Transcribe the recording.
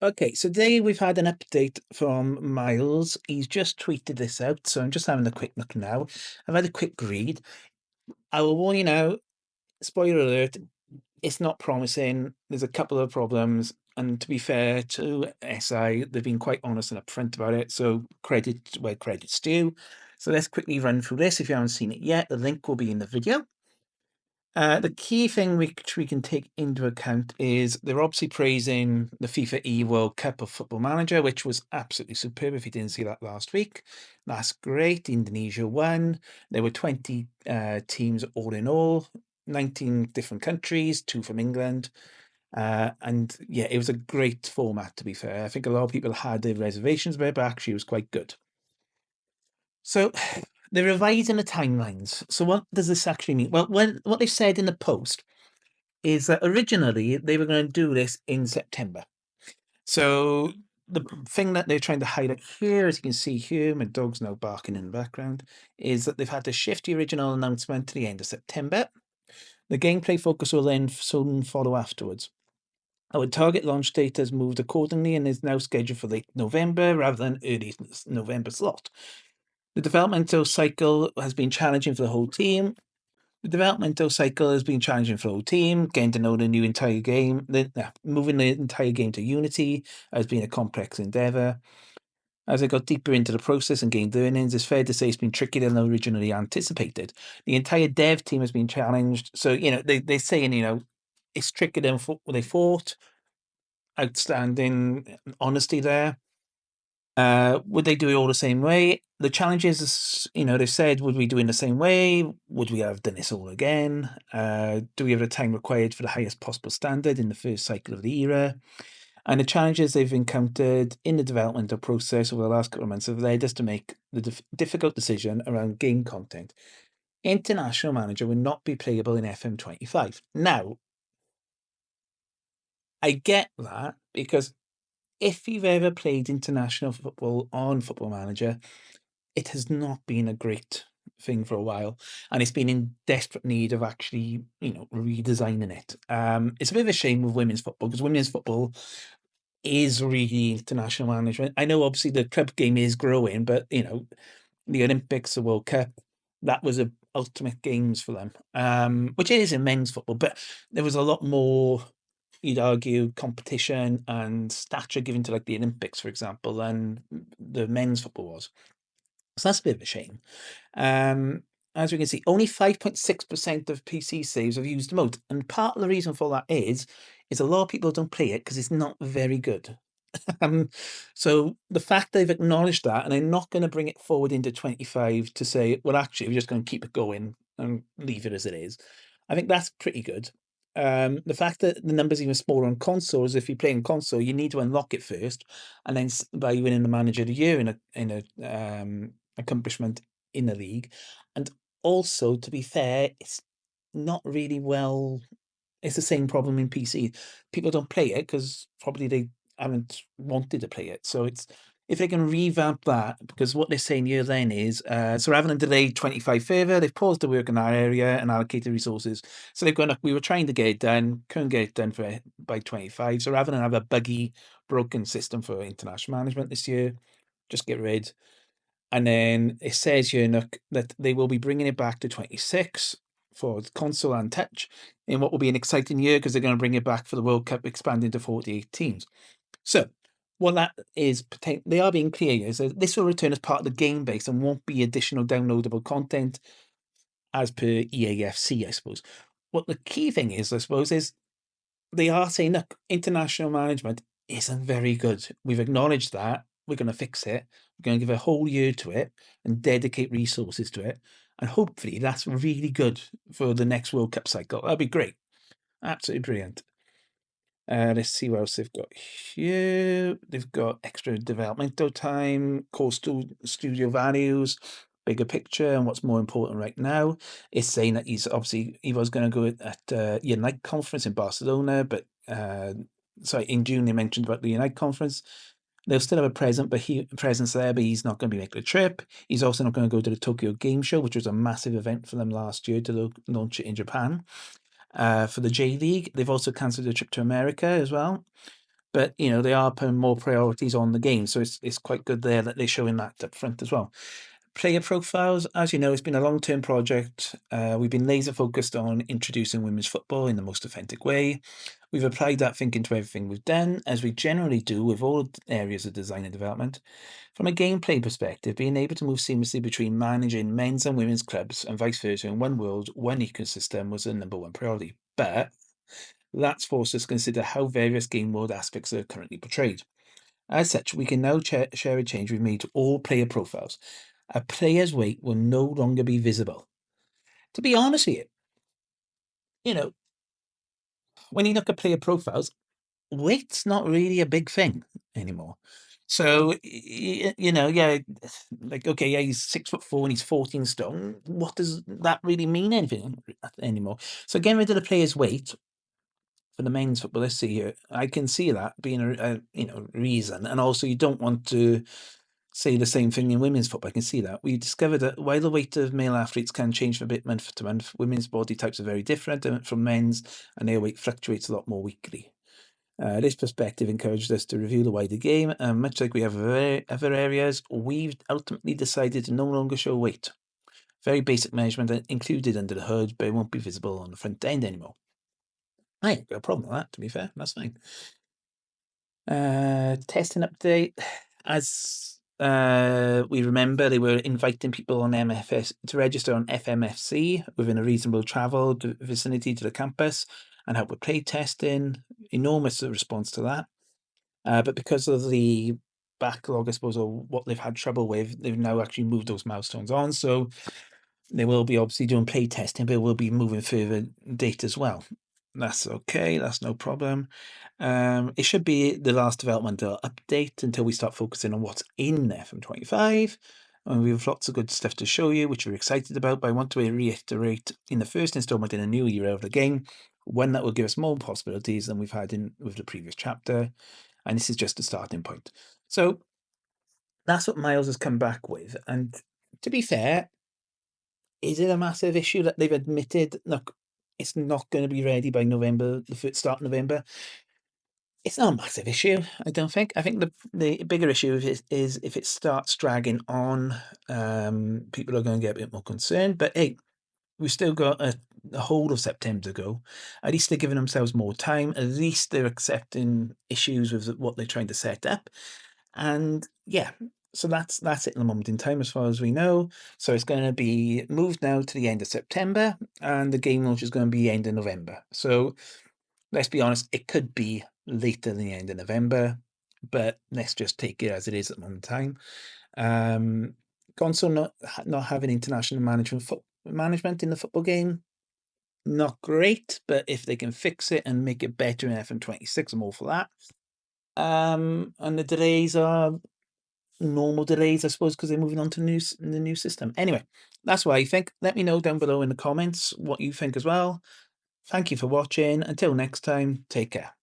Okay, so today we've had an update from Miles. He's just tweeted this out, so I'm just having a quick look now. I've had a quick read. I will warn you now, spoiler alert, it's not promising. There's a couple of problems, and to be fair to SI, they've been quite honest and upfront about it, so credit where credit's due. So let's quickly run through this. If you haven't seen it yet, the link will be in the video. The key thing which we can take into account is they're obviously praising the FIFAe World Cup of Football Manager, which was absolutely superb. If you didn't see that last week, that's great. Indonesia won. There were 20 teams all in all, 19 different countries, 2 from England. And yeah, it was a great format, to be fair. I think a lot of people had their reservations about it, but actually it was quite good. So they're revising the timelines. So what does this actually mean? Well, what they said in the post is that originally they were going to do this in September. So the thing that they're trying to highlight here, as you can see here, my dog's now barking in the background, is that they've had to shift the original announcement to the end of September. The gameplay focus will then soon follow afterwards. Our target launch date has moved accordingly and is now scheduled for late November rather than early November slot. The developmental cycle has been challenging for the whole team. The developmental cycle has been challenging for the whole team. Getting to know the new entire game, moving the entire game to Unity has been a complex endeavor. As I got deeper into the process and gained learnings, it's fair to say it's been trickier than originally anticipated. The entire dev team has been challenged. So, they're saying, it's trickier than they thought. Outstanding honesty there. Would they do it all the same way? The challenge is, they've said, would we do it in the same way? Would we have done this all again? Do we have the time required for the highest possible standard in the first cycle of the era? And the challenges they've encountered in the developmental process over the last couple of months have led us to make the difficult decision around game content. International Manager will not be playable in FM25. Now, I get that because if you've ever played international football on Football Manager, it has not been a great thing for a while, and it's been in desperate need of actually, redesigning it. It's a bit of a shame with women's football because women's football is really international management. I know obviously the club game is growing, but the Olympics, the World Cup, that was a ultimate games for them. Which it is in men's football, but there was a lot more, you'd argue, competition and stature given to like the Olympics, for example, than the men's football was. So that's a bit of a shame. As we can see, only 5.6% of PC saves have used the mode. And part of the reason for that is a lot of people don't play it because it's not very good. So the fact they've acknowledged that and they're not going to bring it forward into 25 to say, well, actually, we're just going to keep it going and leave it as it is. I think that's pretty good. The fact that the number's even smaller on console is if you play on console, you need to unlock it first, and then by winning the Manager of the Year in a accomplishment in the league. And also, to be fair, it's not really well. It's the same problem in PC. People don't play it because probably they haven't wanted to play it. So it's if they can revamp that, because what they're saying here then is, so rather than delay 25 further, they've paused the work in that area and allocated resources. So they've gone, we were trying to get it done, couldn't get it done by 25. So rather than have a buggy, broken system for international management this year, just get rid. And then it says here, look, that they will be bringing it back to 26 for console and touch in what will be an exciting year because they're going to bring it back for the World Cup, expanding to 48 teams. So, what that is, they are being clear here. So, this will return as part of the game base and won't be additional downloadable content as per EAFC, I suppose. What the key thing is, I suppose, is they are saying, look, international management isn't very good. We've acknowledged that. We're going to fix it. We're going to give a whole year to it and dedicate resources to it. And hopefully that's really good for the next World Cup cycle. That'd be great. Absolutely brilliant. Let's see what else they've got here. They've got extra developmental time, core studio values, bigger picture, and what's more important right now. It's saying that he was going to go at Unite conference in Barcelona, but sorry, in June they mentioned about the Unite conference. They'll still have a presence there, but he's not going to be making a trip. He's also not going to go to the Tokyo Game Show, which was a massive event for them last year to launch it in Japan. For the J League, they've also cancelled a trip to America as well. But, they are putting more priorities on the game, so it's quite good there that they're showing that up front as well. Player profiles, as you know, it's been a long-term project. We've been laser focused on introducing women's football in the most authentic way. We've applied that thinking to everything we've done, as we generally do with all areas of design and development. From a gameplay perspective, being able to move seamlessly between managing men's and women's clubs and vice versa in one world, one ecosystem was the number one priority. But that's forced us to consider how various game world aspects are currently portrayed. As such, we can now share a change we've made to all player profiles. A player's weight will no longer be visible. To be honest with you, you know, when you look at player profiles, weight's not really a big thing anymore. So, yeah, like, okay, yeah, he's 6'4" and he's 14 stone. What does that really mean anything anymore? So, getting rid of the player's weight for the men's football, let's see here. I can see that being a reason, and also you don't want to say the same thing in women's football. I can see that. We discovered that while the weight of male athletes can change from a bit month to month, women's body types are very different from men's, and their weight fluctuates a lot more weekly. This perspective encouraged us to review the wider game, and much like we have other areas, we've ultimately decided to no longer show weight. Very basic measurement included under the hood, but it won't be visible on the front end anymore. I ain't got a problem with that, to be fair. That's fine. Testing update. As we remember, they were inviting people on MFS to register on FMFC within a reasonable travel vicinity to the campus and help with play testing. Enormous response to that. But because of the backlog, I suppose, or what they've had trouble with, they've now actually moved those milestones on. So they will be obviously doing play testing, but we'll be moving further date as well. That's okay. That's no problem. It should be the last developmental update until we start focusing on what's in FM25. And we have lots of good stuff to show you, which we're excited about. But I want to reiterate in the first installment in a new era of the game, one that will give us more possibilities than we've had with the previous chapter. And this is just a starting point. So that's what Miles has come back with. And to be fair, is it a massive issue that they've admitted, look, it's not going to be ready by November, the start of November? It's not a massive issue, I don't think. I think the bigger issue is if it starts dragging on, people are going to get a bit more concerned. But hey, we've still got a whole of September to go. At least they're giving themselves more time. At least they're accepting issues with what they're trying to set up. And yeah, so that's it at the moment in time, as far as we know. So it's going to be moved now to the end of September, and the game launch is going to be end of November. So let's be honest, it could be later than the end of November, but let's just take it as it is at the moment in time. Console not having international management in the football game, not great, but if they can fix it and make it better in FM26, I'm all for that. And the delays are normal delays, I suppose, because they're moving on to the new system. Anyway, that's what I think. Let me know down below in the comments what you think as well. Thank you for watching. Until next time, take care.